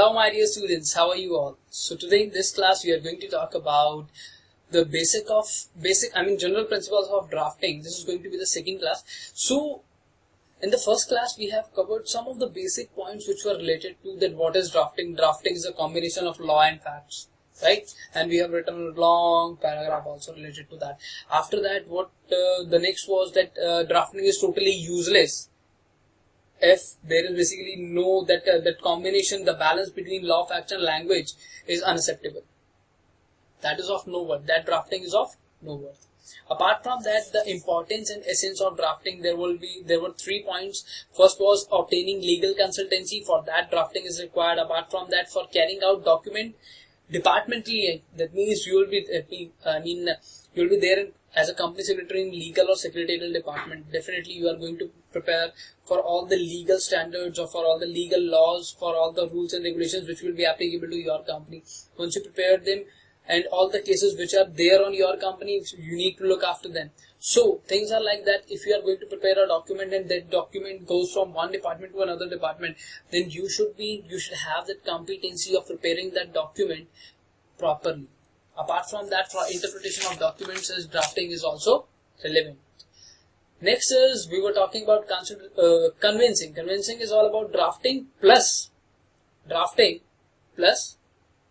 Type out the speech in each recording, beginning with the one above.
Hello my dear students, how are you all? So today in this class we are going to talk about the general principles of drafting. This is going to be the second class. So in the first class we have covered some of the basic points which were related to that what is drafting. Drafting is a combination of law and facts, right? And we have written a long paragraph also related to that. After that the next was that drafting is totally useless if there is basically no that combination, the balance between law, facts and language is unacceptable. That is of no worth. That drafting is of no worth. Apart from that, the importance and essence of drafting, there were 3 points. First was obtaining legal consultancy. For that, drafting is required. Apart from that, for carrying out document departmentally, that means you will be there as a company secretary in legal or secretarial department. Definitely you are going to prepare for all the legal standards or for all the legal laws, for all the rules and regulations which will be applicable to your company. Once you prepare them and all the cases which are there on your company, you need to look after them. So things are like that. If you are going to prepare a document and that document goes from one department to another department, then you should have that competency of preparing that document properly. Apart from that, for interpretation of documents, as drafting is also relevant. Next is, we were talking about convincing. Convincing is all about drafting plus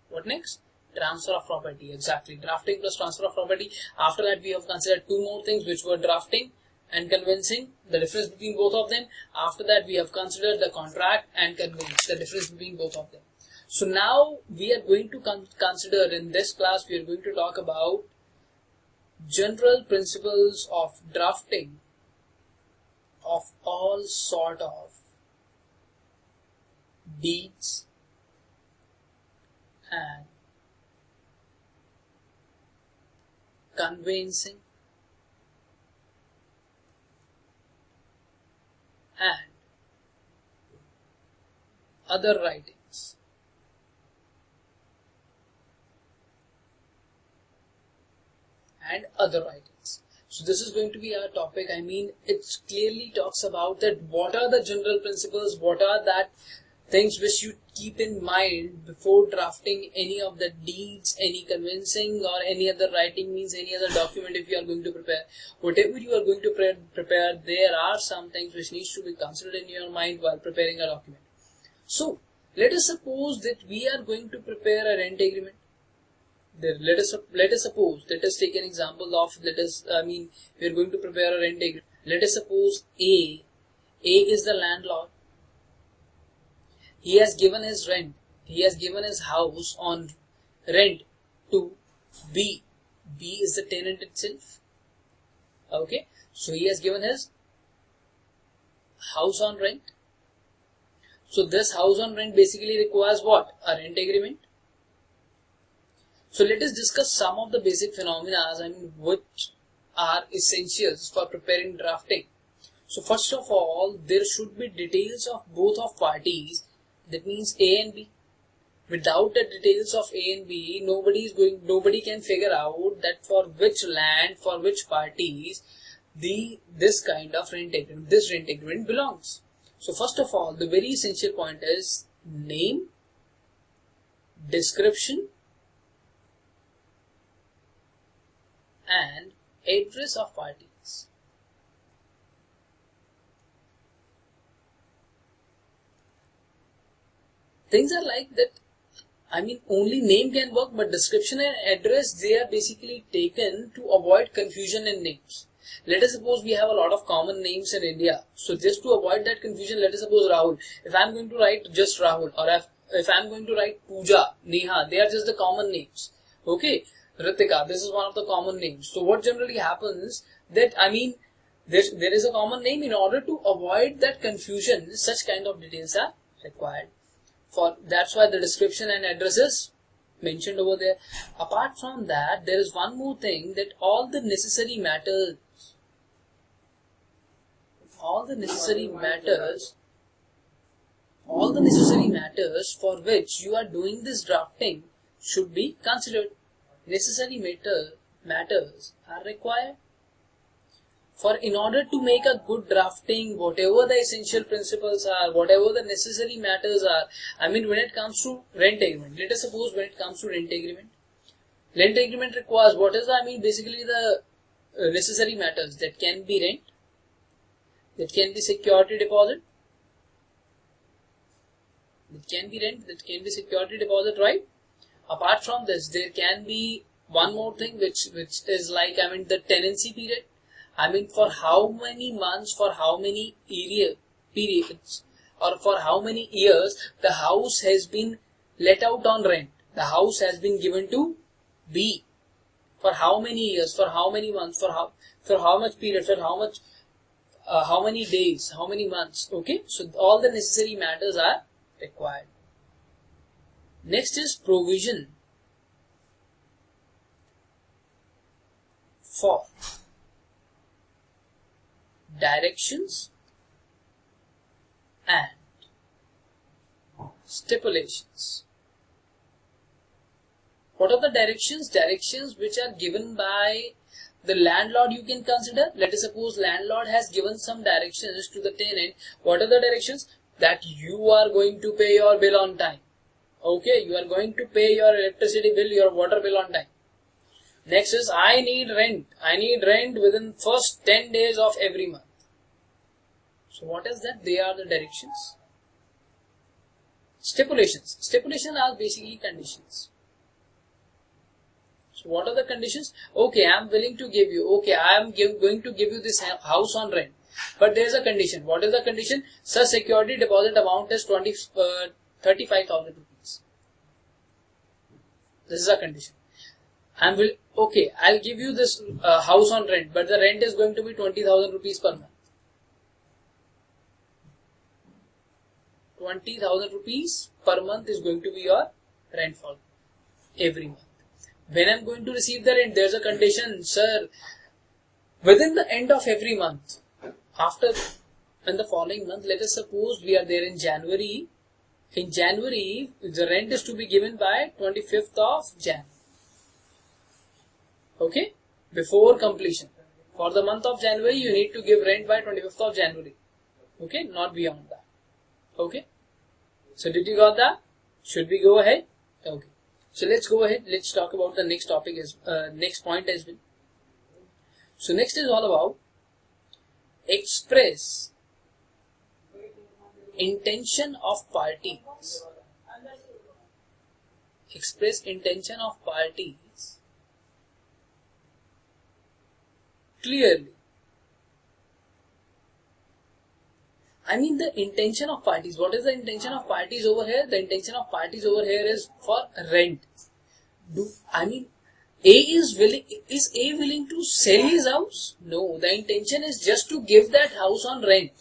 what next? Transfer of property. Exactly, drafting plus transfer of property. After that, we have considered 2 more things, which were drafting and convincing, the difference between both of them. After that, we have considered the contract and convince, the difference between both of them. So now we are going to consider in this class, we are going to talk about general principles of drafting of all sort of deeds and conveyancing and other writings. So this is going to be our topic. I mean, it clearly talks about that what are the general principles, what are that things which you keep in mind before drafting any of the deeds, any convincing or any other writing, means any other document. If you are going to prepare, whatever you are going to prepare, there are some things which needs to be considered in your mind while preparing a document. So let us suppose that we are going to prepare a rent agreement. Let us take an example of, we are going to prepare a rent agreement. Let us suppose A is the landlord. He has given his rent. He has given his house on rent to B. B is the tenant itself. Okay. So he has given his house on rent. So this house on rent basically requires what? A rent agreement. So let us discuss some of the basic phenomena, which are essentials for preparing drafting. So first of all, there should be details of both of parties. That means A and B. Without the details of A and B, nobody can figure out that for which land, for which parties this rent agreement belongs. So first of all, the very essential point is name, description and address of parties. Things are like that. Only name can work, but description and address, they are basically taken to avoid confusion in names. Let us suppose we have a lot of common names in India. So just to avoid that confusion, let us suppose Rahul. If I am going to write just Rahul, or if I am going to write Pooja, Neha, they are just the common names. Okay. Ritika, this is one of the common names. So what generally happens that, there is a common name. In order to avoid that confusion, such kind of details are required. That's why the description and address is mentioned over there. Apart from that, there is one more thing, that all the necessary matters for which you are doing this drafting should be considered. Necessary matters are required. For in order to make a good drafting, whatever the essential principles are, whatever the necessary matters are, I mean when it comes to rent agreement, let us suppose when it comes to rent agreement requires what is the, I mean basically the necessary matters that can be rent, that can be security deposit, that can be rent, that can be security deposit, right? Apart from this, there can be one more thing which is like, I mean the tenancy period. I mean, for how many months, for how many periods, or for how many years the house has been let out on rent. The house has been given to B. For how many years, for how many months, for how much period, for how many days, how many months. Okay, so all the necessary matters are required. Next is provision for directions and stipulations. What are the directions? Directions which are given by the landlord you can consider. Let us suppose landlord has given some directions to the tenant. What are the directions? That you are going to pay your bill on time. Okay, you are going to pay your electricity bill, your water bill on time. Next is I need rent. I need rent within first 10 days of every month. So what is that? They are the directions. Stipulations. Stipulations are basically conditions. So what are the conditions? Okay, I am willing to give you. Okay, I am going to give you this house on rent. But there is a condition. What is the condition? Such security deposit amount is 35,000 rupees. This is a condition. Okay, I'll give you this house on rent, but the rent is going to be 20,000 rupees per month. 20,000 rupees per month is going to be your rent for every month. When I'm going to receive the rent, there's a condition, sir, within the end of every month, in the following month, let us suppose we are there in January. In January, the rent is to be given by 25th of Jan. Okay, before completion. For the month of January, you need to give rent by 25th of January. Okay, not beyond that. Okay, so did you got that? Should we go ahead? Okay, so let's go ahead. Let's talk about the next topic next point as well. So next is all about express intention of parties. Express intention of parties clearly. I mean the intention of parties. What is the intention of parties over here? The intention of parties over here is for rent. Is A willing to sell his house? No, the intention is just to give that house on rent.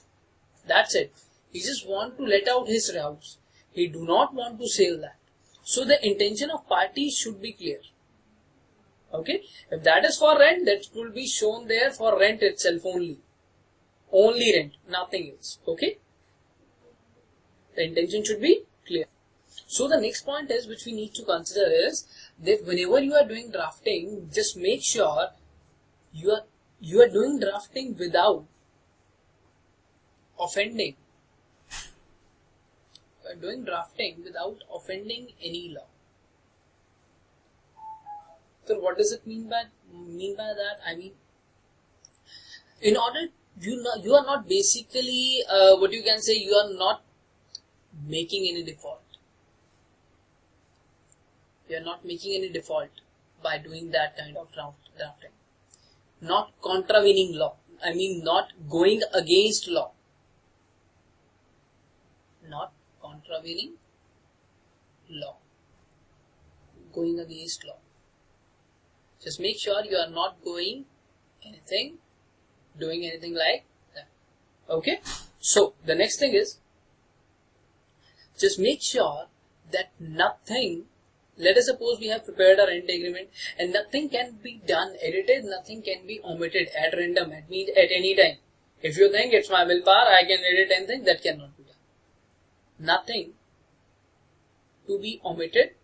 That's it. He just want to let out his house. He do not want to sell that. So the intention of parties should be clear. Okay, if that is for rent, that will be shown there for rent itself only. Only rent, nothing else. Okay, the intention should be clear. So the next point is which we need to consider is that whenever you are doing drafting, just make sure you are doing drafting without offending. You are doing drafting without offending any law. So what does it mean by that? I mean, in order you are not basically what you can say, you are not making any default. You are not making any default by doing that kind of drafting. Not contravening law. I mean, not going against law. Not contravening law. Going against law. Just make sure you are not doing anything like that. Okay? So, the next thing is, just make sure that nothing, let us suppose we have prepared a rent agreement and nothing can be done, edited, nothing can be omitted at random, at any time. If you think it's my willpower, I can edit anything, that cannot be done. Nothing to be omitted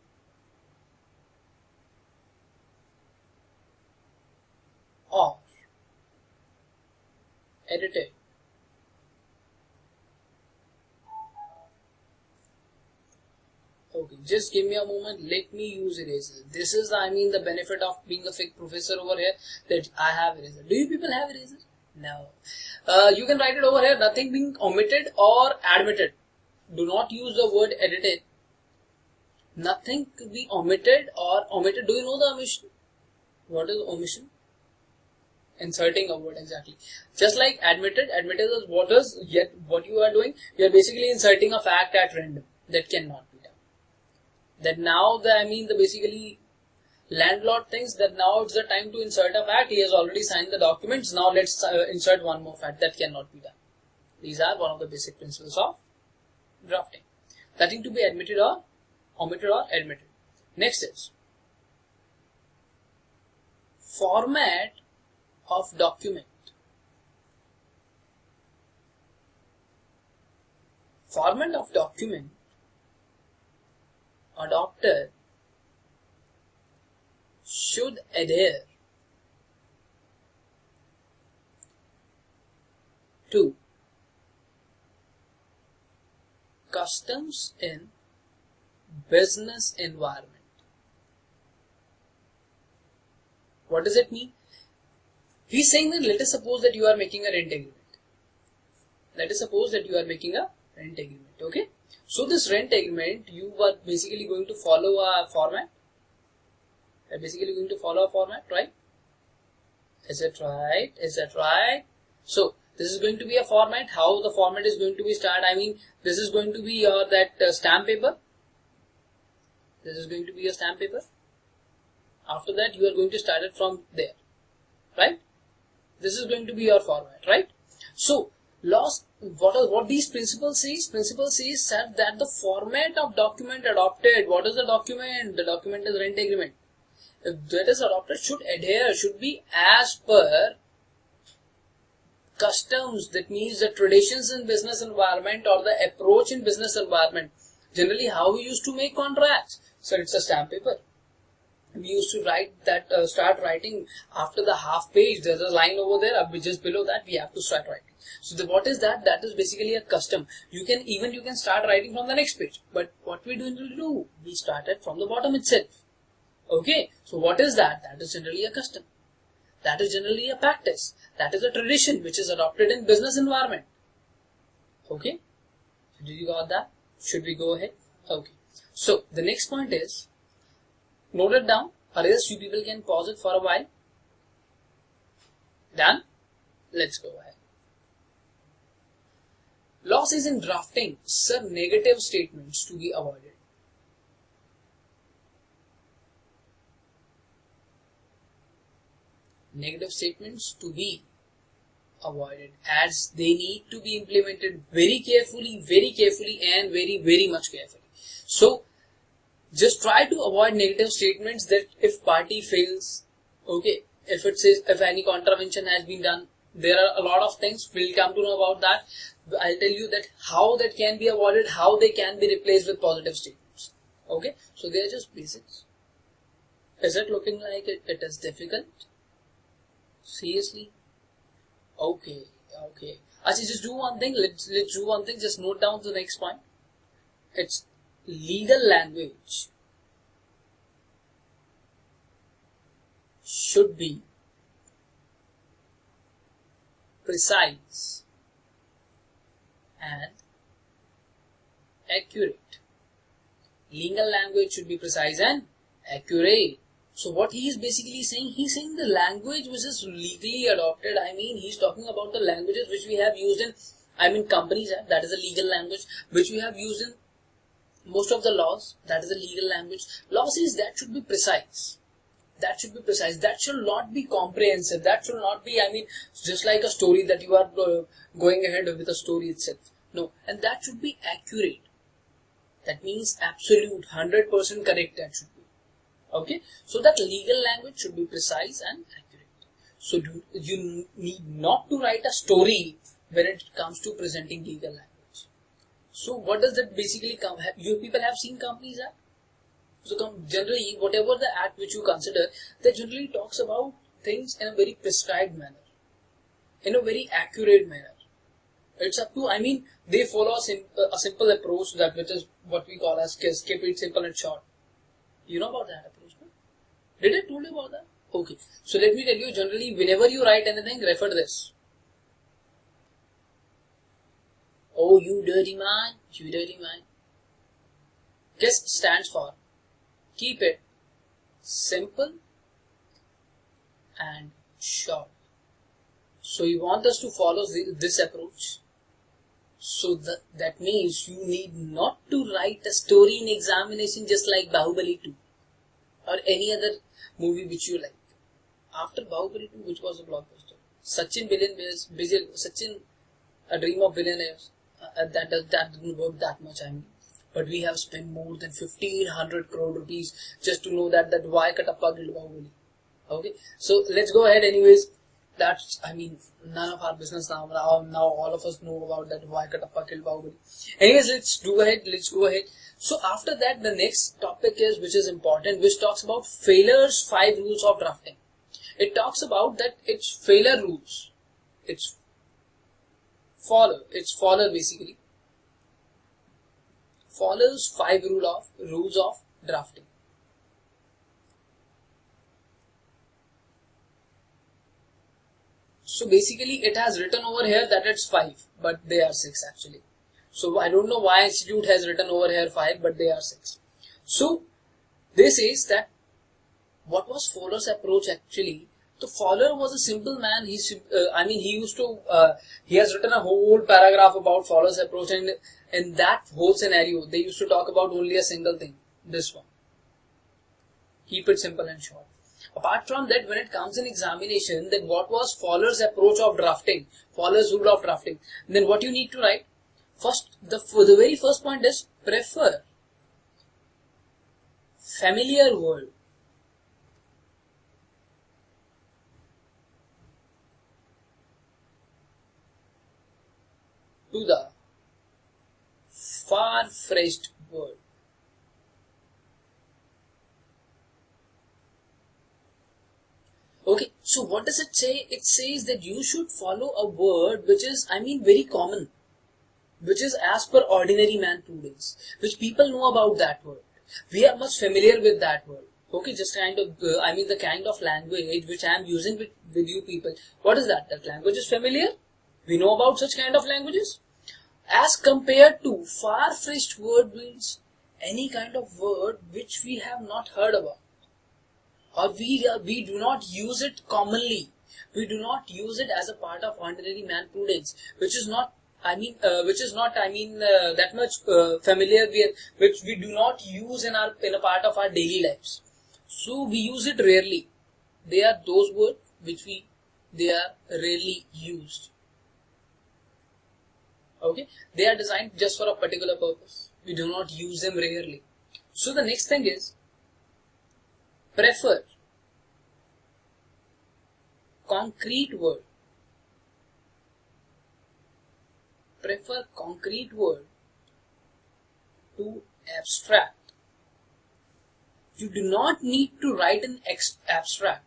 or edited. Okay, just give me a moment. Let me use eraser. This is, the benefit of being a fake professor over here, that I have eraser. Do you people have eraser? No. You can write it over here. Nothing being omitted or admitted. Do not use the word edited. Nothing could be omitted or omitted. Do you know the omission? What is omission? Inserting a word, exactly. Just like admitted. Admitted is what you are doing. You are basically inserting a fact at random. That cannot be done. That now the basically landlord thinks that now it's the time to insert a fact. He has already signed the documents. Now let's insert one more fact. That cannot be done. These are one of the basic principles of drafting. Nothing to be admitted or omitted or admitted. Next is format of document. Format of document adopted should adhere to customs in business environment. What does it mean? He's saying that let us suppose that you are making a rent agreement. Let us suppose that you are making a rent agreement. Okay. So this rent agreement, you are basically going to follow a format. You're basically going to follow a format, right? Is it right? Is that right? So this is going to be a format. How the format is going to be started? This is going to be your stamp paper. This is going to be a stamp paper. After that, you are going to start it from there, right? This is going to be your format, right? So, what these principles says? Principle says that the format of document adopted. What is the document? The document is rent agreement. If that is adopted, should be as per customs. That means the traditions in business environment or the approach in business environment. Generally, how we used to make contracts. So it's a stamp paper. We used to write that, start writing after the half page. There's a line over there. Just below that, we have to start writing. So what is that? That is basically a custom. You can start writing from the next page. But what we do? We started from the bottom itself. Okay. So what is that? That is generally a custom. That is generally a practice. That is a tradition which is adopted in business environment. Okay. So did you got that? Should we go ahead? Okay. So the next point is, note it down, or else you people can pause it for a while. Done? Let's go ahead. Law says in drafting, sir, negative statements to be avoided. Negative statements to be avoided, as they need to be implemented very carefully and very much carefully. So just try to avoid negative statements that if party fails, okay, if it says if any contravention has been done, there are a lot of things we'll come to know about that. I'll tell you that how that can be avoided, how they can be replaced with positive statements. Okay, so they are just basics. Is it looking like it is difficult? Seriously? Okay. Actually, just do one thing. Let's do one thing. Just note down the next point. It's legal language should be precise and accurate. Legal language should be precise and accurate. So what he is basically saying, he's saying the language which is legally adopted. He's talking about the languages which we have used in, companies. That is a legal language which we have used in most of the laws. That is a legal language. Law says that should be precise. That should be precise. That should not be comprehensive. That should not be, just like a story that you are going ahead with a story itself. No. And that should be accurate. That means absolute, 100% correct that should be. Okay. So that legal language should be precise and accurate. So you need not to write a story when it comes to presenting legal language. So what does that basically come? You people have seen Companies Act? So generally, whatever the act which you consider, that generally talks about things in a very prescribed manner. in a very accurate manner. It's up to, I mean, they follow a simple approach that which is what we call as KISS, keep it simple and short. You know about that approach, no? Did I told you about that? Okay. So let me tell you, generally, whenever you write anything, refer to this. Oh, you dirty man, you dirty man. KISS stands for keep it simple and short. So you want us to follow this approach. So that means you need not to write a story in examination just like Bahubali 2 or any other movie which you like. After Bahubali 2, which was a blockbuster, Sachin a dream of billionaires, that didn't work that much, I mean. But we have spent more than 1500 crore rupees just to know that why Katappa killed Bahubali. Okay, so let's go ahead anyways. That's, I mean, none of our business now. Now all of us know about that why Katappa killed Bahubali. Anyways, let's go ahead. So after that, the next topic is, which is important, which talks about failures 5 rules of drafting. It talks about that it's failure rules. It's follower basically. Follows 5 rules of drafting. So basically it has written over here that it's 5, but they are 6 actually. So I don't know why institute has written over here 5, but they are 6. So this says that what was Fowler's approach actually? So Fowler was a simple man. He has written a whole paragraph about Fowler's approach, and in that whole scenario, they used to talk about only a single thing. This one. Keep it simple and short. Apart from that, when it comes in examination, then what was Fowler's approach of drafting? Fowler's rule of drafting. Then what you need to write? First, the very first point is prefer familiar word to the far-fetched word. Okay, so what does it say? It says that you should follow a word which is, very common, which is as per ordinary man prudence, which people know about that word. We are much familiar with that word. Okay, just kind of, the kind of language which I am using with you people. What is that? That language is familiar? We know about such kind of languages. As compared to far-fetched word means any kind of word which we have not heard about. Or we do not use it commonly. We do not use it as a part of ordinary man prudence, which is not that much familiar with, which we do not use in a part of our daily lives. So we use it rarely. They are those words which they are rarely used. Okay, they are designed just for a particular purpose. We do not use them rarely. So the next thing is prefer concrete word. Prefer concrete word to abstract. You do not need to write an abstract.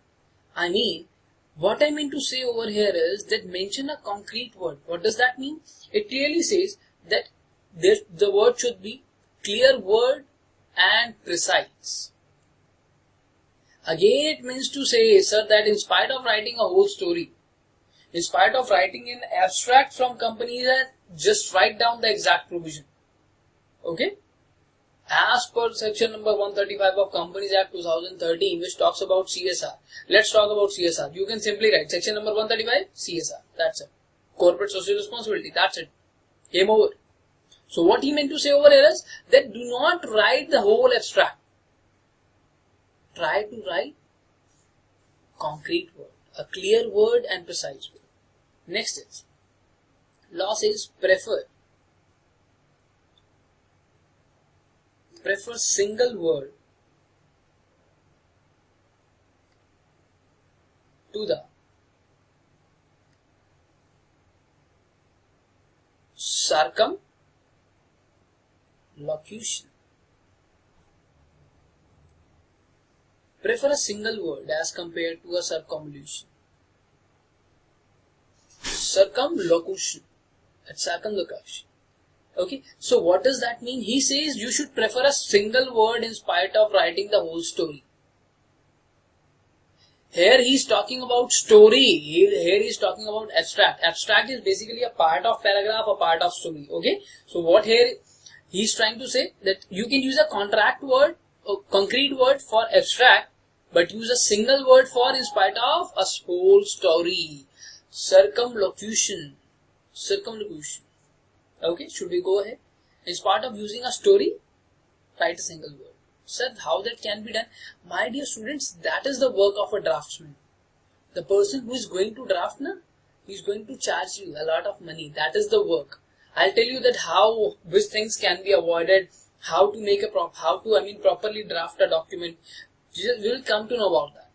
What I mean to say over here is that mention a concrete word. What does that mean? It clearly says that the word should be clear word and precise. Again, it means to say, sir, that in spite of writing a whole story, in spite of writing an abstract from companies, just write down the exact provision. Okay? As per section number 135 of Companies Act 2013, which talks about CSR. Let's talk about CSR. You can simply write section number 135, CSR. That's it. Corporate social responsibility. That's it. Game over. So what he meant to say over here is that do not write the whole abstract. Try to write concrete word, a clear word and precise word. Next is, law says prefer single word to the circumlocution. Prefer a single word as compared to a circumlocution. Circumlocution. It's circumlocution. Okay, so what does that mean? He says you should prefer a single word in spite of writing the whole story. Here he's talking about story. Here he's talking about abstract. Abstract is basically a part of paragraph, a part of story. Okay, so what here he's trying to say that you can use a contract word, a concrete word for abstract, but use a single word for in spite of a whole story. Circumlocution. Circumlocution. Okay, should we go ahead? In spite of using a story, write a single word. Sir, how that can be done? My dear students, that is the work of a draftsman. The person who is going to draft, he is going to charge you a lot of money. That is the work. I'll tell you that how which things can be avoided, how to make a properly draft a document. You will come to know about that.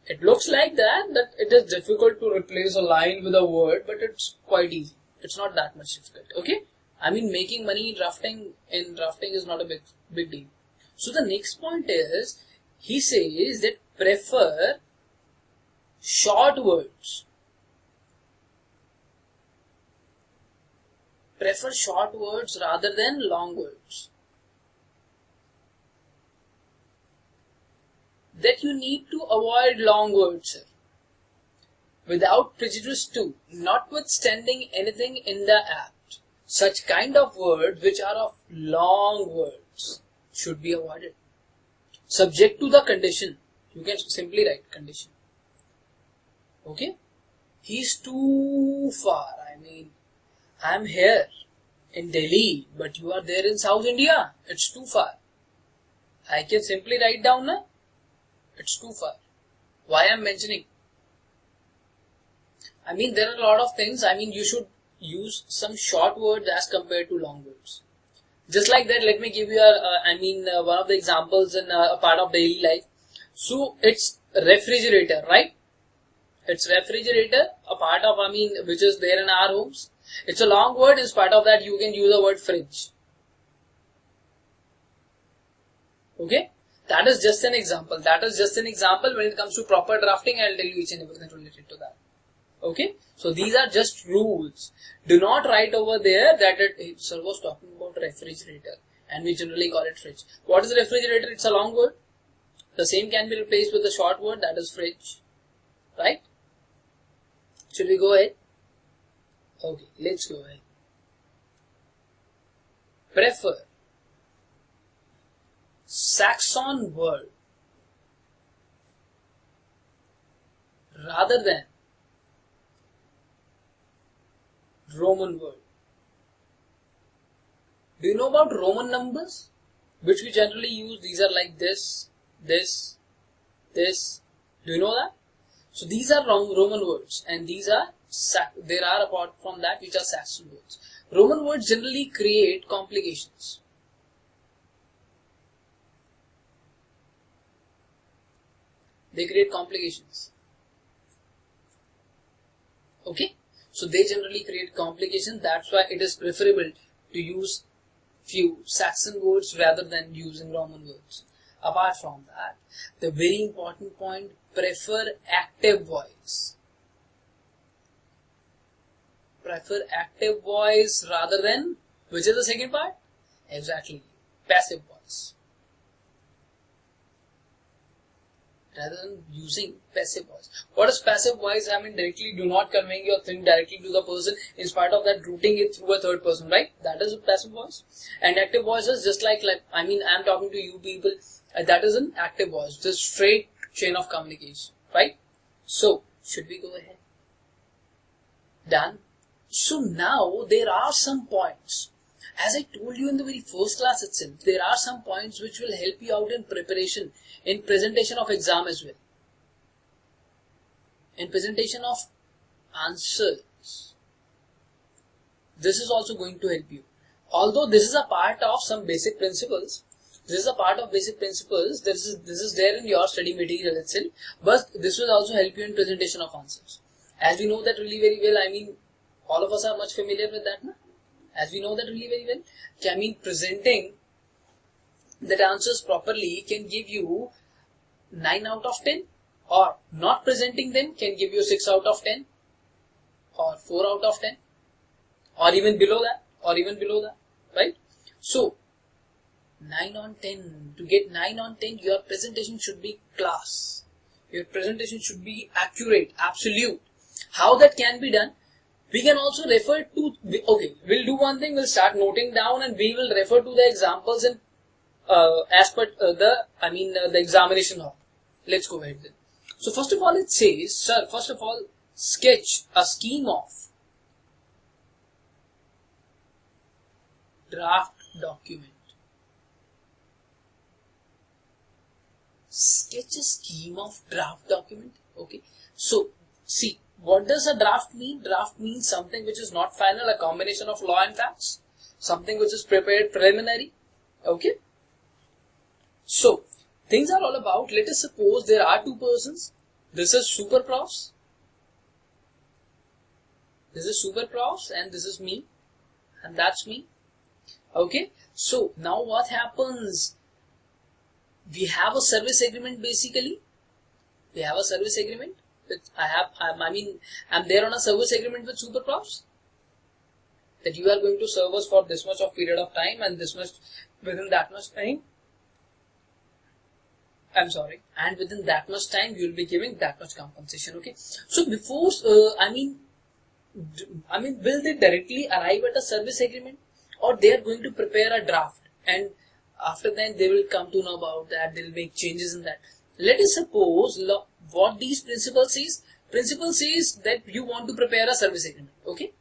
It looks like that it is difficult to replace a line with a word, but it's quite easy. It's not that much difficult. Okay, making money in drafting is not a big deal. So the next point is, he says that prefer short words. Prefer short words rather than long words. That you need to avoid long words, sir. Without prejudice to, notwithstanding anything in the act, such kind of words which are of long words should be avoided. Subject to the condition. You can simply write condition. Okay? He's too far. I'm here in Delhi, but you are there in South India. It's too far. I can simply write down, it's too far. Why I'm mentioning? There are a lot of things. You should use some short words as compared to long words. Just like that, let me give you one of the examples in a part of daily life. So it's refrigerator, right? It's refrigerator, a part of which is there in our homes. It's a long word. In spite of that, you can use the word fridge. Okay, that is just an example. When it comes to proper drafting, I'll tell you each and everything related to that. Okay, so these are just rules. Do not write over there that sir was talking about refrigerator and we generally call it fridge. What is refrigerator? It's a long word. The same can be replaced with a short word, that is fridge. Right? Should we go ahead? Okay, let's go ahead. Prefer Saxon World rather than Roman world. Do you know about Roman numbers? Which we generally use. These are like this, this, this. Do you know that? So these are Roman words, and these are, there are apart from that which are Saxon words. Roman words generally create complications. They create complications. Okay? So they generally create complications. That's why it is preferable to use few Saxon words rather than using Roman words. Apart from that, the very important point, prefer active voice. Prefer active voice rather than, which is the second part? Exactly, passive voice. Rather than using passive voice. What is passive voice? Directly do not conveying your thing directly to the person, in spite of that routing it through a third person, right? That is a passive voice. And active voice is just like I'm talking to you people. That is an active voice. Just straight chain of communication, right? So, should we go ahead? Done. So now there are some points. As I told you in the very first class itself, there are some points which will help you out in preparation, in presentation of exam as well. In presentation of answers. This is also going to help you. Although this is a part of some basic principles, this is there in your study material itself, but this will also help you in presentation of answers. As we know that really very well, all of us are much familiar with that, na? As we know that really very well, presenting that answers properly can give you 9 out of 10, or not presenting them can give you 6 out of 10, or 4 out of 10 or even below that, right? So 9 on 10, to get 9 on 10, your presentation should be class. Your presentation should be accurate, absolute. How that can be done? We can also refer to, okay, we'll do one thing, we'll start noting down and we will refer to the examples in as per the examination hall. Let's go ahead then. So first of all it says, sir, first of all, sketch a scheme of draft document. Sketch a scheme of draft document. Okay. So see, what does a draft mean? Draft means something which is not final, a combination of law and facts, something which is prepared preliminary. Okay. So things are all about, let us suppose there are two persons. This is SuperProfs. This is SuperProfs and this is me. And that's me. Okay. So now what happens? We have a service agreement basically. We have a service agreement. I'm there on a service agreement with SuperProfs that you are going to serve us for this much of period of time and this much within that much time. And within that much time you will be giving that much compensation. Okay. So before, will they directly arrive at a service agreement, or they are going to prepare a draft and after that they will come to know about that, they will make changes in that. Let us suppose what these principles says. Principle says that you want to prepare a service agreement. Okay.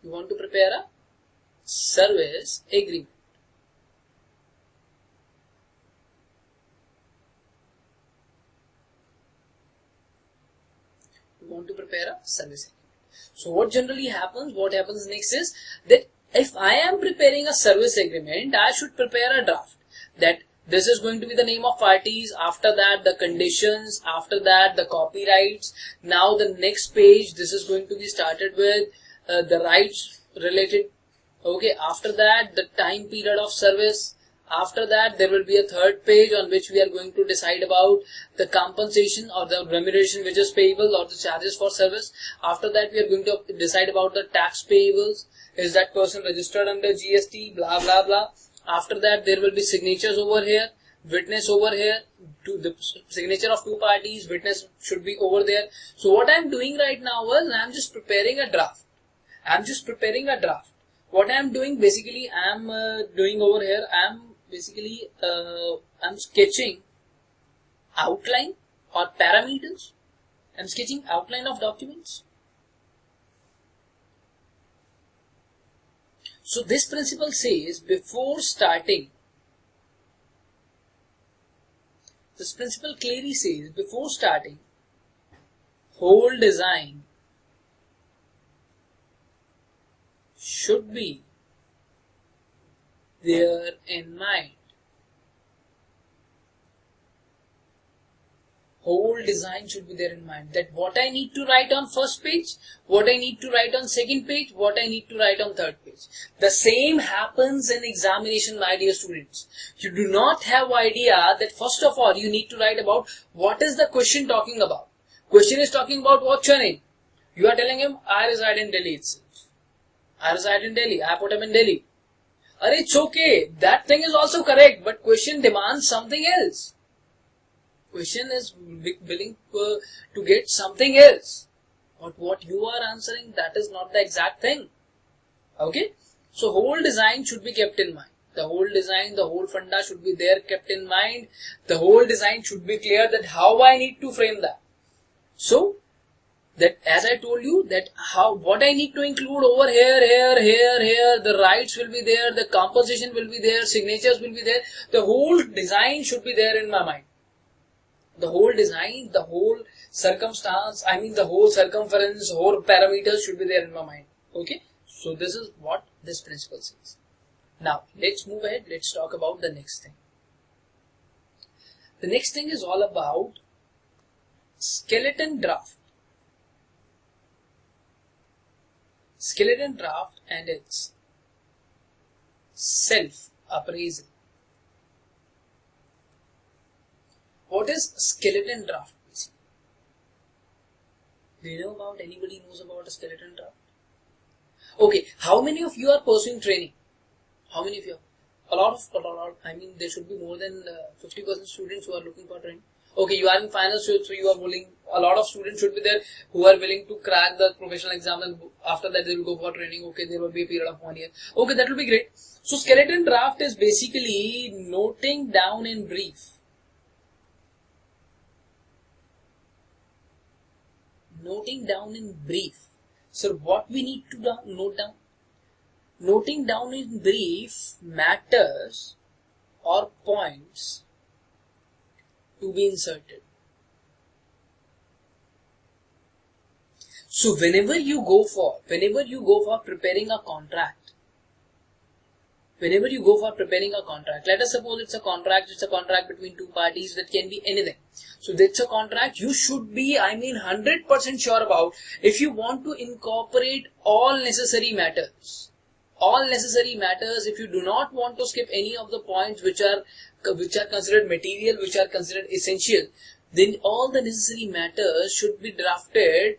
You want to prepare a service agreement. Want to prepare a service agreement. So what generally happens, what happens next is that if I am preparing a service agreement, I should prepare a draft that this is going to be the name of parties, after that the conditions, after that the copyrights. Now the next page, this is going to be started with the rights related. Okay, after that the time period of service. After that, there will be a third page on which we are going to decide about the compensation or the remuneration which is payable or the charges for service. After that, we are going to decide about the tax payables. Is that person registered under GST? Blah, blah, blah. After that, there will be signatures over here, witness over here, the signature of two parties, witness should be over there. So what I am doing right now is I am just preparing a draft. What I am doing basically, I am doing over here, I'm sketching outline or parameters. I'm sketching outline of documents. So this principle says before starting, this principle clearly says before starting, whole design should be there in mind. Whole design should be there in mind. That what I need to write on first page, what I need to write on second page, what I need to write on third page. The same happens in examination, my dear students. You do not have idea that first of all you need to write about what is the question talking about. Question is talking about what's your name. You are telling him I reside in Delhi itself. I reside in Delhi. I put him in Delhi. It's okay. That thing is also correct, but question demands something else. Question is willing to get something else. But what you are answering, that is not the exact thing. Okay? So whole design should be kept in mind. The whole design, the whole funda should be there kept in mind. The whole design should be clear that how I need to frame that. So, that as I told you that what I need to include over here, the rights will be there, the composition will be there, signatures will be there. The whole design should be there in my mind. The whole design, the whole circumstance, the whole circumference, whole parameters should be there in my mind. Okay. So this is what this principle says. Now let's move ahead. Let's talk about the next thing. The next thing is all about skeleton draft. Skeleton draft and its self-appraisal. What is skeleton draft? Do you know about anybody knows about a skeleton draft? Okay, how many of you are pursuing training? How many of you? A lot. I mean, there should be more than 50% students who are looking for training. Okay, you are in finals, so you are willing. A lot of students should be there who are willing to crack the professional exam, and after that they will go for training. Okay, there will be a period of 1 year. Okay, that will be great. So, skeleton draft is basically noting down in brief. Noting down in brief. So, what we need to note down? Noting down in brief matters or points to be inserted. So whenever you go for preparing a contract, let us suppose it's a contract between two parties, that can be anything. So that's a contract you should be, 100% sure about if you want to incorporate all necessary matters. If you do not want to skip any of the points which are considered material, which are considered essential, then all the necessary matters should be drafted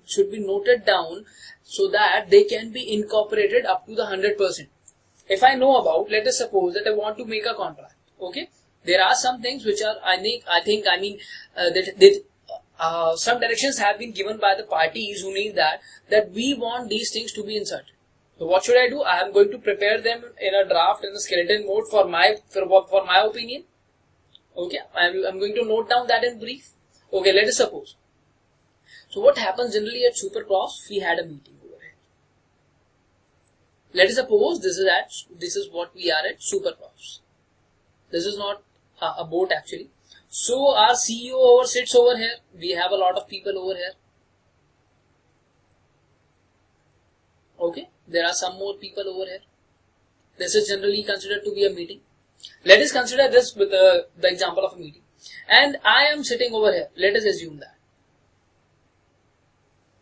should be noted down so that they can be incorporated up to the 100%. If I know about, let us suppose that I want to make a contract, okay? There are some things which are, some directions have been given by the parties who need that we want these things to be inserted. So what should I do? I am going to prepare them in a draft in a skeleton mode for my opinion. Okay, I am going to note down that in brief. Okay, let us suppose. So what happens generally at SuperProfs? We had a meeting over here. Let us suppose this is what we are at SuperProfs. This is not a boat actually. So our CEO sits over here. We have a lot of people over here. Okay, there are some more people over here. This is generally considered to be a meeting. Let us consider this with the example of a meeting. And I am sitting over here. Let us assume that.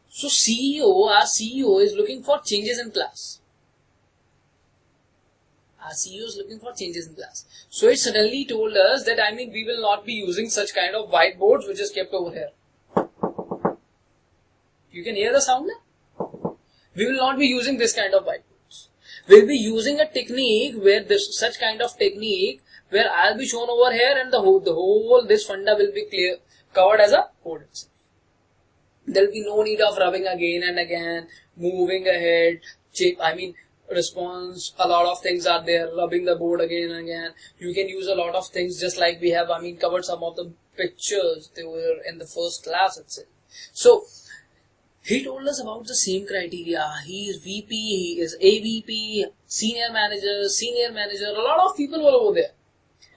So our CEO is looking for changes in class. So it suddenly told us that we will not be using such kind of whiteboards which is kept over here. You can hear the sound there? We will not be using this kind of whiteboards. We will be using a technique where such kind of technique where I will be shown over here and the whole this funda will be covered as a code itself. There will be no need of rubbing again and again, moving ahead, response, a lot of things are there, rubbing the board again and again. You can use a lot of things just like we have, covered some of the pictures they were in the first class itself. So, he told us about the same criteria. He is VP, he is AVP, senior manager, a lot of people were over there.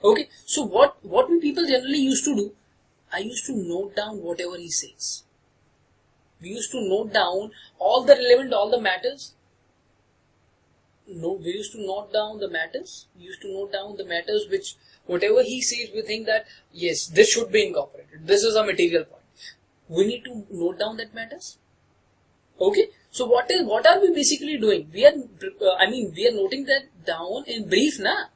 Okay, so what we people generally used to do, I used to note down whatever he says. We used to note down all the relevant, all the matters. No, we used to note down the matters. We used to note down the matters which, whatever he says, we think that, yes, this should be incorporated. This is a material point. We need to note down that matters. Okay, so what are we basically doing? We are noting that down in brief, na?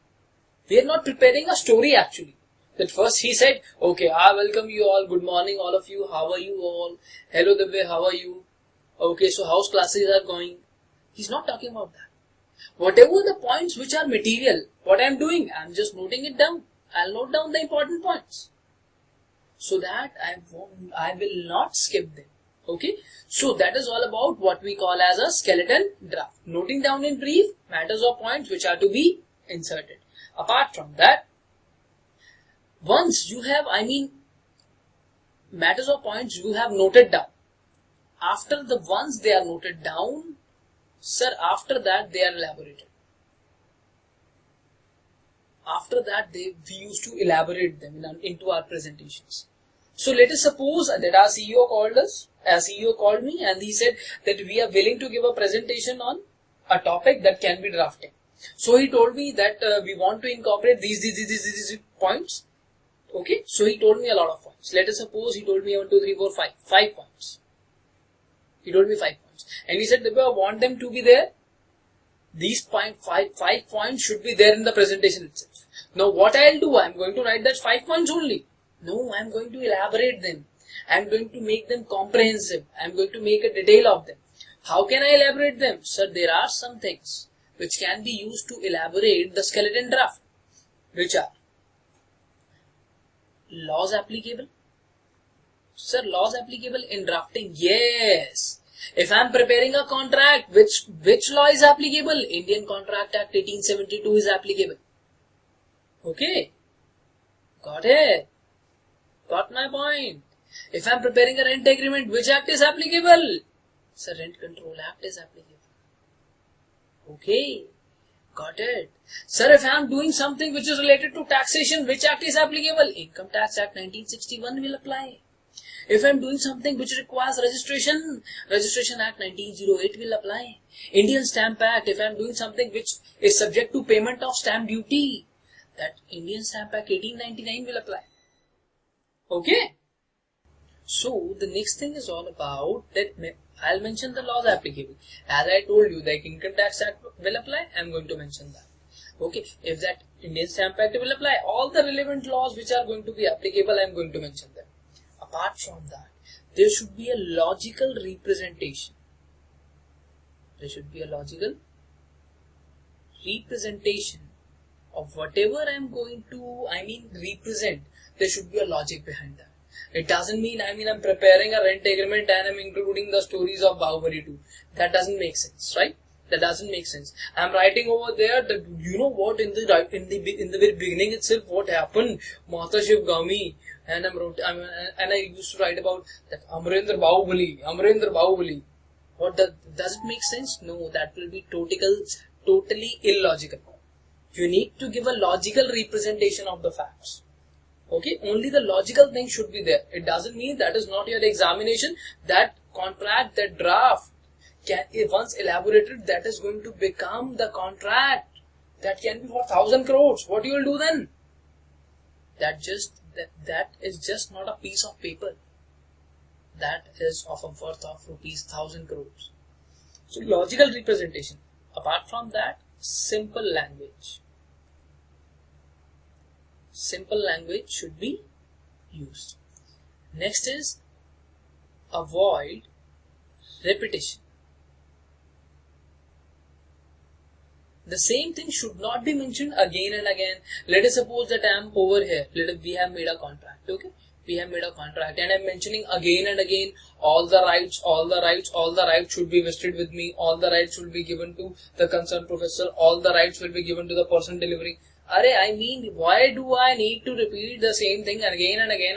We are not preparing a story actually. That first he said, okay, I welcome you all, good morning all of you, how are you all? Hello Divay, how are you? Okay, so how's classes are going? He's not talking about that. Whatever the points which are material, what I am doing, I am just noting it down. I'll note down the important points. So that I will not skip them. Okay, so that is all about what we call as a skeleton draft. Noting down in brief matters or points which are to be inserted. Apart from that, once you have, matters or points you have noted down. After the ones they are noted down, sir, after that they are elaborated. After that we used to elaborate them into our presentations. So let us suppose that our CEO called me and he said that we are willing to give a presentation on a topic that can be drafting. So he told me that we want to incorporate these points. Okay, so he told me a lot of points. Let us suppose he told me 1, 2, 3, 4, 5 points. He told me 5 points. And he said, I want them to be there. These 5 points should be there in the presentation itself. Now what I'll do, I'm going to write that 5 points only. No, I'm going to elaborate them. I'm going to make them comprehensive. I'm going to make a detail of them. How can I elaborate them? Sir, there are some things which can be used to elaborate the skeleton draft, which are laws applicable. Sir, laws applicable in drafting? Yes. If I am preparing a contract, which law is applicable? Indian Contract Act 1872 is applicable. Okay. Got it. Got my point. If I am preparing a rent agreement, which act is applicable? Sir, Rent Control Act is applicable. Okay. Got it. Sir, if I am doing something which is related to taxation, which act is applicable? Income Tax Act 1961 will apply. If I am doing something which requires registration, Registration Act 1908 will apply. Indian Stamp Act, if I am doing something which is subject to payment of stamp duty, that Indian Stamp Act 1899 will apply. Okay. So the next thing is all about that. I'll mention the laws applicable. As I told you, the Income Tax Act will apply. I'm going to mention that. Okay. If that Indian Stamp Act will apply, all the relevant laws which are going to be applicable, I'm going to mention them. Apart from that, there should be a logical representation. There should be a logical representation of whatever I'm going to, represent. There should be a logic behind that. It doesn't mean, I'm preparing a rent agreement and I'm including the stories of Bahubali 2. That doesn't make sense, right? That doesn't make sense. I'm writing over there that, you know what, in the very beginning itself, what happened? Mata Shiv Gami, and I used to write about that Amarendra Bahubali. What does it make sense? No, that will be totally illogical. You need to give a logical representation of the facts. Okay, only the logical thing should be there. It doesn't mean that is not your examination. That contract, that draft, if once elaborated, that is going to become the contract. That can be for 1,000 crores. What you will do then? That is just not a piece of paper. That is of a worth of rupees 1,000 crores. So logical representation. Apart from that, simple language. Simple language should be used. Next is avoid repetition. The same thing should not be mentioned again and again. Let us suppose that I am over here. We have made a contract. Okay, we have made a contract, and I am mentioning again and again all the rights should be vested with me. All the rights will be given to the concerned professor. All the rights will be given to the person delivering. Why do I need to repeat the same thing again and again?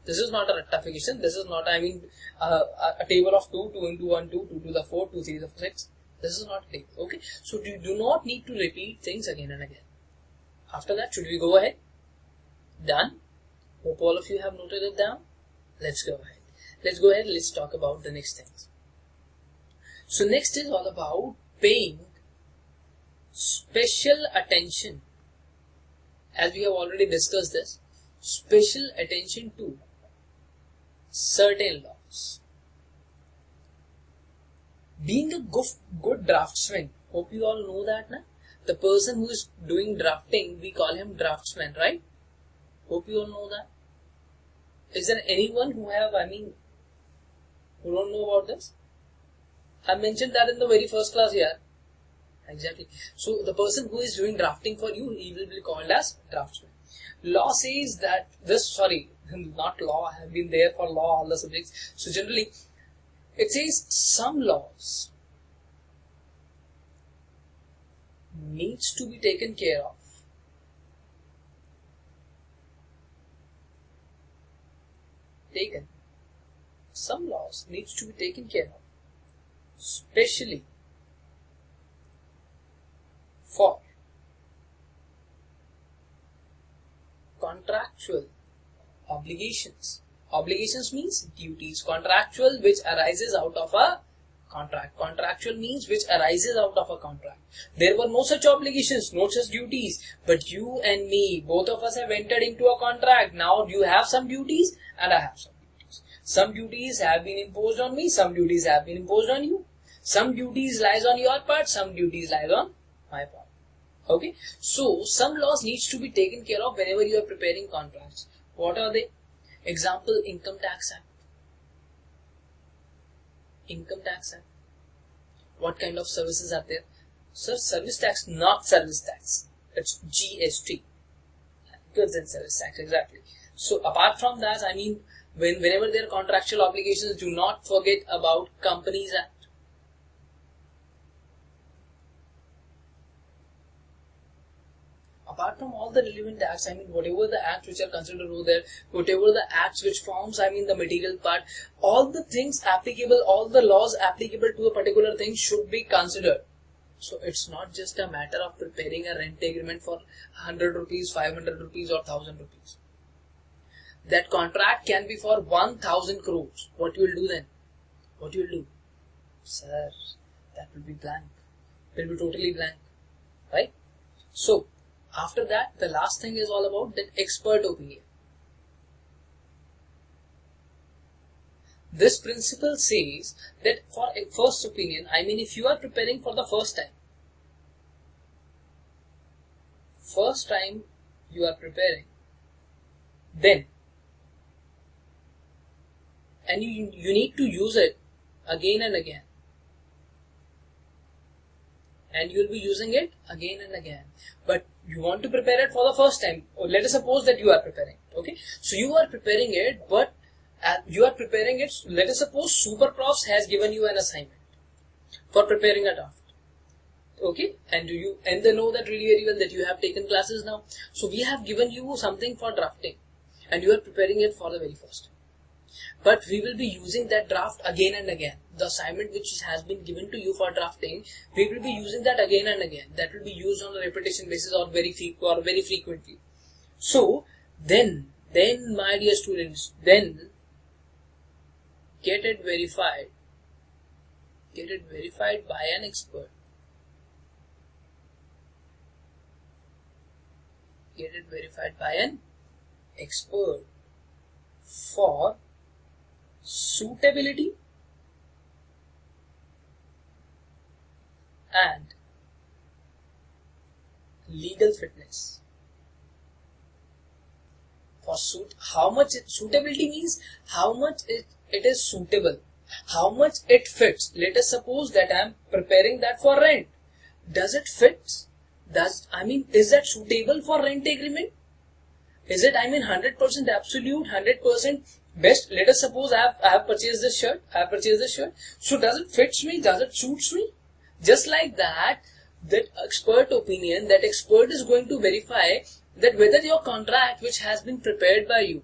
This is not a rectification. This is not, a table of 2 into 1, 2 to the 4, 2 3 to 6. This is not a table. Okay. So you do not need to repeat things again and again. After that, should we go ahead? Done. Hope all of you have noted it down. Let's go ahead. Let's talk about the next things. So next is all about paying special attention, as we have already discussed this, special attention to certain laws. Being a good draftsman, hope you all know that, na? The person who is doing drafting, we call him draftsman, right? Hope you all know that. Is there anyone who don't know about this? I mentioned that in the very first class here. Exactly. So the person who is doing drafting for you, he will be called as draftsman. Law says that not law, I have been there for law, all the subjects. So generally, it says some laws needs to be taken care of. Some laws needs to be taken care of, especially for contractual obligations. Obligations means duties. Contractual, which arises out of a contract. Contractual means which arises out of a contract. There were no such obligations, no such duties, but you and me, both of us have entered into a contract. Now you have some duties and I have some duties. Some duties have been imposed on me, some duties have been imposed on you. Some duties lies on your part, some duties lies on my part. Okay, so some laws needs to be taken care of whenever you are preparing contracts. What are they? Example, Income Tax Act. Income Tax Act. What kind of services are there? Sir, service tax, not service tax. It's GST. Goods and service tax, exactly. So apart from that, I mean, whenever there are contractual obligations, do not forget about Companies Act. Apart from all the relevant acts, I mean, whatever the acts which are considered over there, whatever the acts which forms, I mean, the material part, all the things applicable, all the laws applicable to a particular thing should be considered. So it's not just a matter of preparing a rent agreement for 100 rupees, 500 rupees or 1000 rupees. That contract can be for 1000 crores. What you will do then? What you will do? Sir, that will be blank. It will be totally blank. Right? So, after that, the last thing is all about that expert opinion. This principle says that for a first opinion, I mean, if you are preparing for the first time you are preparing, then, and you need to use it again and again. And you will be using it again and again. But you want to prepare it for the first time. Or let us suppose that you are preparing. Okay. So you are preparing it, but let us suppose SuperProfs has given you an assignment for preparing a draft. Okay. And they know that really very well that you have taken classes now. So we have given you something for drafting. And you are preparing it for the very first time. But we will be using that draft again and again. The assignment which has been given to you for drafting, we will be using that again and again. That will be used on a repetition basis or very frequently. So, then my dear students, then get it verified. Get it verified by an expert. Get it verified by an expert for suitability and legal fitness. For how much suitability means how much it is suitable, how much it fits. Let us suppose that I am preparing that for rent. Does it fit? Is that suitable for rent agreement? Is it 100% absolute, 100% best? Let us suppose I have purchased this shirt. So does it fit me? Does it suits me? Just like that expert opinion, that expert is going to verify that whether your contract which has been prepared by you,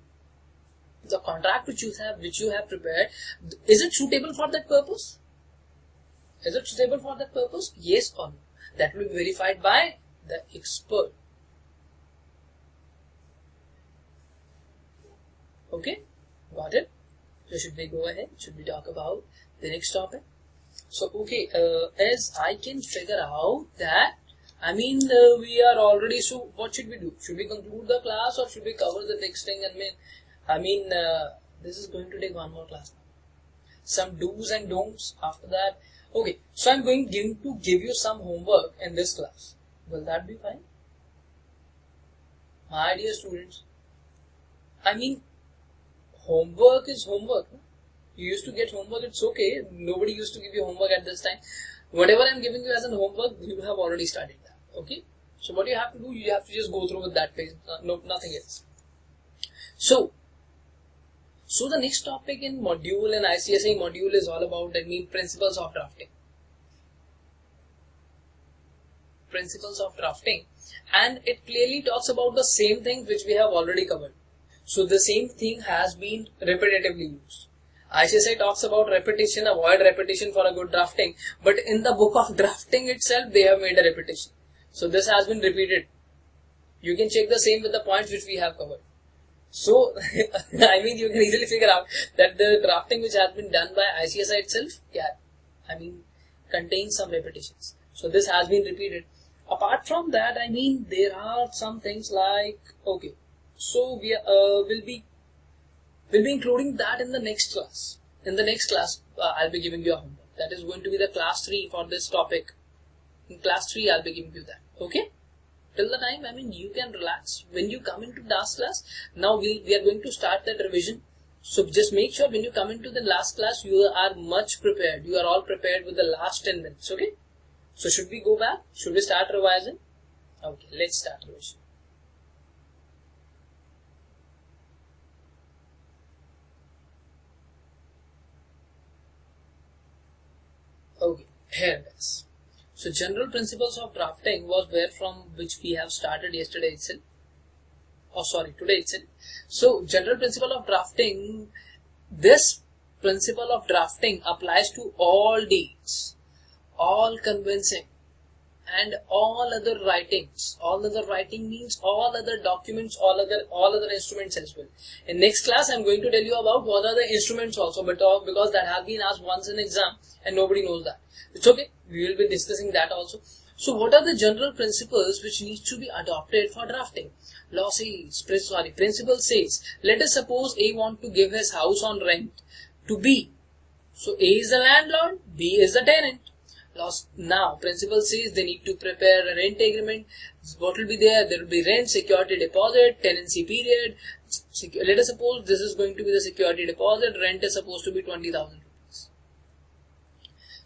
the contract which you have prepared, is it suitable for that purpose? Is it suitable for that purpose? Yes or no? That will be verified by the expert. Okay, got it? So should we go ahead? Should we talk about the next topic? So okay, as I can figure out that, we are already, so what should we do? Should we conclude the class or should we cover the next thing? This is going to take one more class. Some do's and don'ts after that. Okay, so I'm going to give you some homework in this class. Will that be fine? My dear students, homework is homework. You used to get homework, it's okay. Nobody used to give you homework at this time. Whatever I'm giving you as an homework, you have already studied that. Okay? So what you have to do, you have to just go through with that page. No, nothing else. So the next topic in module, in ICSI module, is all about, principles of drafting. Principles of drafting. And it clearly talks about the same thing which we have already covered. So the same thing has been repetitively used. ICSI talks about repetition, avoid repetition for a good drafting. But in the book of drafting itself, they have made a repetition. So this has been repeated. You can check the same with the points which we have covered. So, you can easily figure out that the drafting which has been done by ICSI itself, contains some repetitions. So this has been repeated. Apart from that, there are some things like, okay, so we will be including that in the next class. In the next class, I'll be giving you a homework. That is going to be the class 3 for this topic. In class 3, I'll be giving you that. Okay? Till the time, you can relax. When you come into last class, now we are going to start that revision. So just make sure when you come into the last class, you are much prepared. You are all prepared with the last 10 minutes, okay? So should we go back? Should we start revising? Okay, let's start revision. Okay, here it is. So general principles of drafting was where from which we have started yesterday itself. Oh, sorry, today itself. So general principle of drafting, this principle of drafting applies to all deeds, all convincing, and all other writings. All other writing means all other documents, all other instruments as well. In next class, I'm going to tell you about what are the instruments also, but because that has been asked once in exam and nobody knows that. It's okay. We will be discussing that also. So what are the general principles which need to be adopted for drafting? Principle says, let us suppose A want to give his house on rent to B. So A is the landlord, B is the tenant. Now, principle says they need to prepare a rent agreement. What will be there? There will be rent, security deposit, tenancy period. Let us suppose this is going to be the security deposit. Rent is supposed to be 20,000 rupees.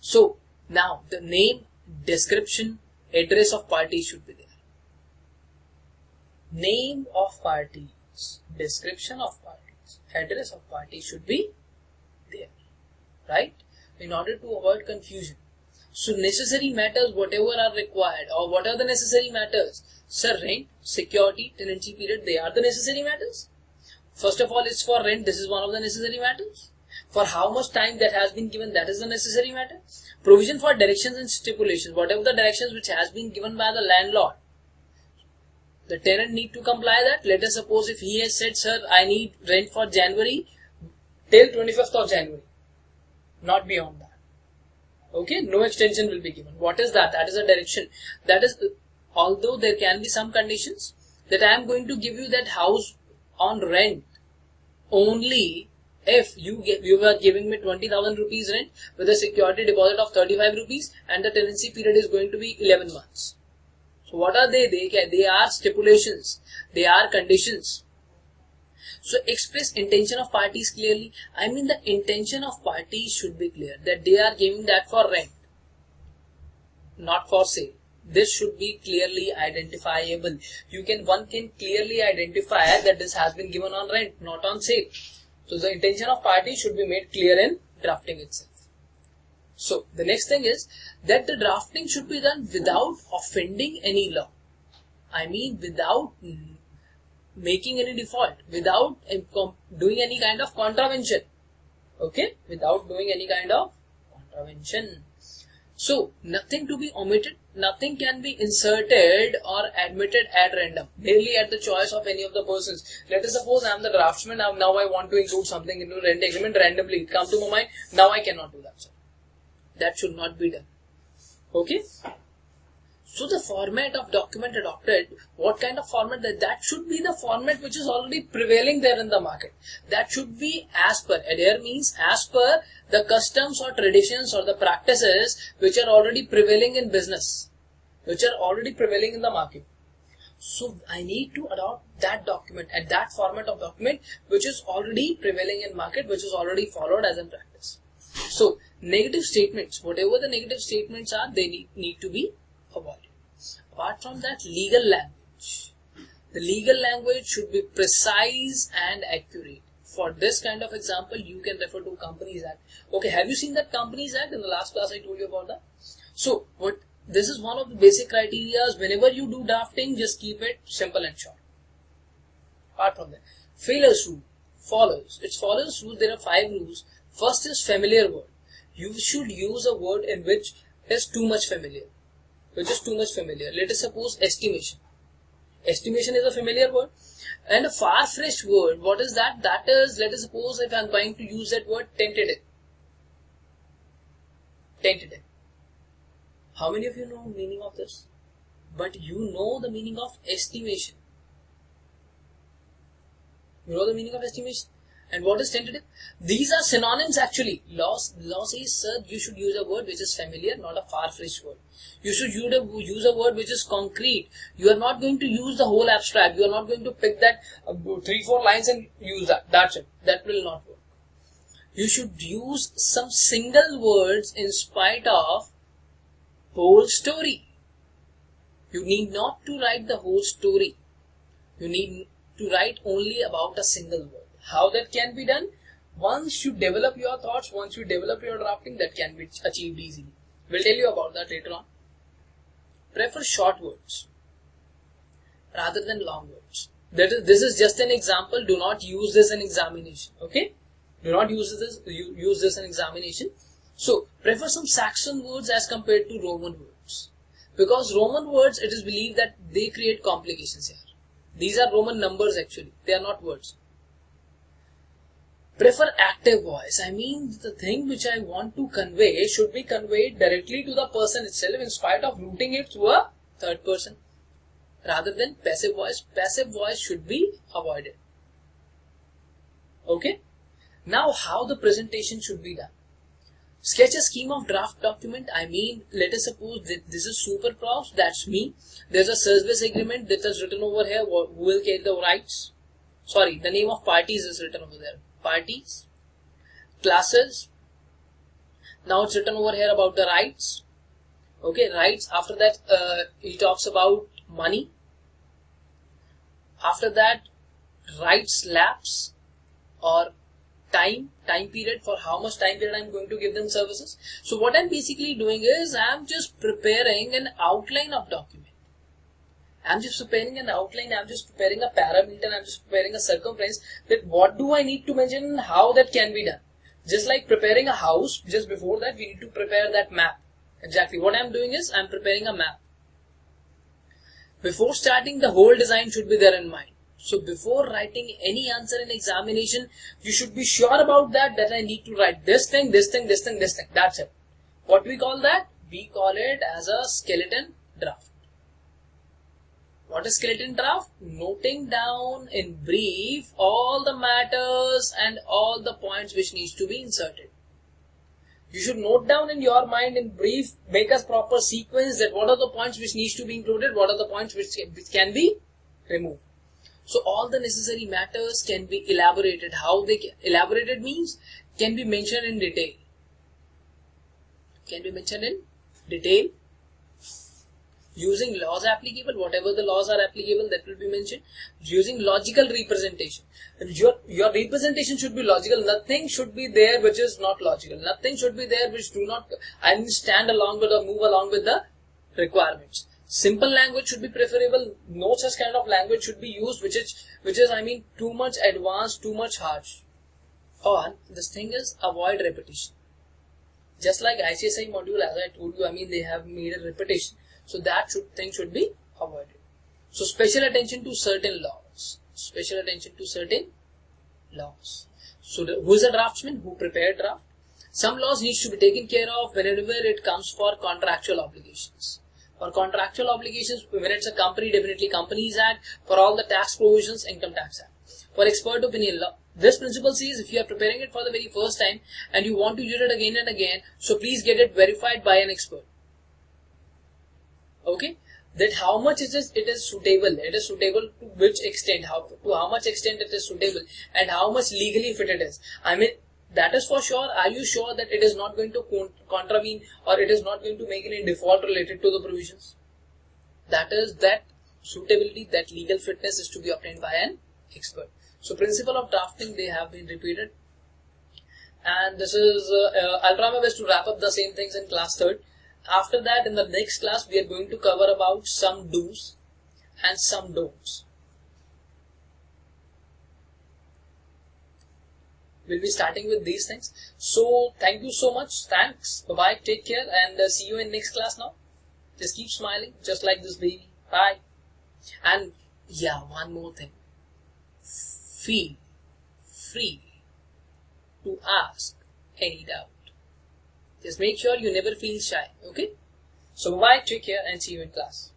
So, now the name, description, address of parties should be there. Name of parties, description of parties, address of parties should be there, right? In order to avoid confusion. So necessary matters, whatever are required, or what are the necessary matters? Sir, rent, security, tenancy period, they are the necessary matters. First of all, it's for rent, this is one of the necessary matters. For how much time that has been given, that is the necessary matter. Provision for directions and stipulations, whatever the directions which has been given by the landlord, the tenant need to comply that. Let us suppose if he has said, sir, I need rent for January till 25th of January, not beyond that. Okay, no extension will be given. What is that? That is a direction. That is, although there can be some conditions that I am going to give you that house on rent only if you are giving me 20,000 rupees rent with a security deposit of 35 rupees and the tenancy period is going to be 11 months. So what are they? They are stipulations. They are conditions. So express intention of parties clearly. The intention of parties should be clear that they are giving that for rent, not for sale. This should be clearly identifiable. One can clearly identify that this has been given on rent, not on sale. So the intention of parties should be made clear in drafting itself. So the next thing is that the drafting should be done without offending any law. Without making any default, without doing any kind of contravention. Okay, without doing any kind of contravention. So nothing to be omitted, nothing can be inserted or admitted at random, merely at the choice of any of the persons. Let us suppose I am the draftsman, now I want to include something into rent agreement randomly. It comes to my mind, now I cannot do that, sir. That should not be done. Okay. So the format of document adopted, what kind of format? That should be the format which is already prevailing there in the market. That should be as per, adhere means as per the customs or traditions or the practices which are already prevailing in business, which are already prevailing in the market. So I need to adopt that document and that format of document which is already prevailing in market, which is already followed as in practice. So negative statements, whatever the negative statements are, they need to be avoided. Apart from that, legal language. The legal language should be precise and accurate. For this kind of example, you can refer to Companies Act. Okay, have you seen that Companies Act? In the last class I told you about that. So this is one of the basic criteria. Whenever you do drafting, just keep it simple and short. Apart from that, failures rule, follows. Its follows rule, there are 5 rules. First is familiar word. You should use a word in which is too much familiar. Let us suppose estimation. Estimation is a familiar word. And a far-fetched word, what is that? That is, let us suppose if I am going to use that word, tentative. Tentative. How many of you know the meaning of this? But you know the meaning of estimation. You know the meaning of estimation? And what is tentative? These are synonyms actually. Law says, sir, you should use a word which is familiar, not a far-fetched word. You should use a word which is concrete. You are not going to use the whole abstract. You are not going to pick that 3-4 lines and use that. That's it. That will not work. You should use some single words in spite of whole story. You need not to write the whole story. You need to write only about a single word. How that can be done? Once you develop your thoughts, once you develop your drafting, that can be achieved easily. We'll tell you about that later on. Prefer short words rather than long words. This is just an example. Do not use this in examination. Okay? Do not use this in examination. So, prefer some Saxon words as compared to Roman words. Because Roman words, it is believed that they create complications here. These are Roman numbers actually. They are not words. Prefer active voice. I mean, the thing which I want to convey should be conveyed directly to the person itself in spite of routing it to a third person. Rather than passive voice. Passive voice should be avoided. Okay? Now, how the presentation should be done. Sketch a scheme of draft document. I mean, let us suppose that this is SuperProfs, that's me. There's a service agreement that is written over here. Who will carry the rights? Sorry, the name of parties is written over there. Parties, classes. Now it's written over here about the rights. Okay, rights. After that, he talks about money. After that, rights lapse or time period, for how much time period I'm going to give them services. So what I'm basically doing is I'm just preparing an outline of document. I'm just preparing an outline, I'm just preparing a parameter, I'm just preparing a circumference, that what do I need to mention and how that can be done. Just like preparing a house, just before that we need to prepare that map. Exactly what I'm doing is I'm preparing a map. Before starting, the whole design should be there in mind. So before writing any answer in examination, you should be sure about that I need to write this thing, this thing, this thing, this thing. That's it. What we call that? We call it as a skeleton draft. What is skeleton draft? Noting down in brief all the matters and all the points which needs to be inserted. You should note down in your mind in brief, make a proper sequence that what are the points which needs to be included, what are the points which can be removed. So all the necessary matters can be elaborated. How they elaborated means can be mentioned in detail. Can be mentioned in detail. Using laws applicable, whatever the laws are applicable, that will be mentioned. Using logical representation. Your representation should be logical. Nothing should be there which is not logical. Nothing should be there which do not stand along with or move along with the requirements. Simple language should be preferable. No such kind of language should be used which is I mean too much advanced, too much harsh. Or this thing is avoid repetition. Just like ICSI module, as I told you, I mean they have made a repetition. So that thing should be avoided. So special attention to certain laws. Special attention to certain laws. So who is a draftsman? Who prepared draft? Some laws needs to be taken care of whenever it comes for contractual obligations. For contractual obligations, when it's a company, definitely Companies Act. For all the tax provisions, Income Tax Act. For expert opinion law, this principle says if you are preparing it for the very first time and you want to use it again and again, so please get it verified by an expert. Okay, that how much it is suitable. It is suitable to which extent, to how much extent it is suitable, and how much legally fit it is. I mean, that is for sure. Are you sure that it is not going to contravene or it is not going to make any default related to the provisions? That is that suitability, that legal fitness is to be obtained by an expert. So principle of drafting, they have been repeated. And this is, I'll try my best to wrap up the same things in class 3rd. After that, in the next class, we are going to cover about some do's and some don'ts. We'll be starting with these things. So, thank you so much. Thanks. Bye-bye. Take care and see you in next class now. Just keep smiling, just like this baby. Bye. And yeah, one more thing. Feel free to ask any doubt. Just make sure you never feel shy, okay? So bye, take care and see you in class.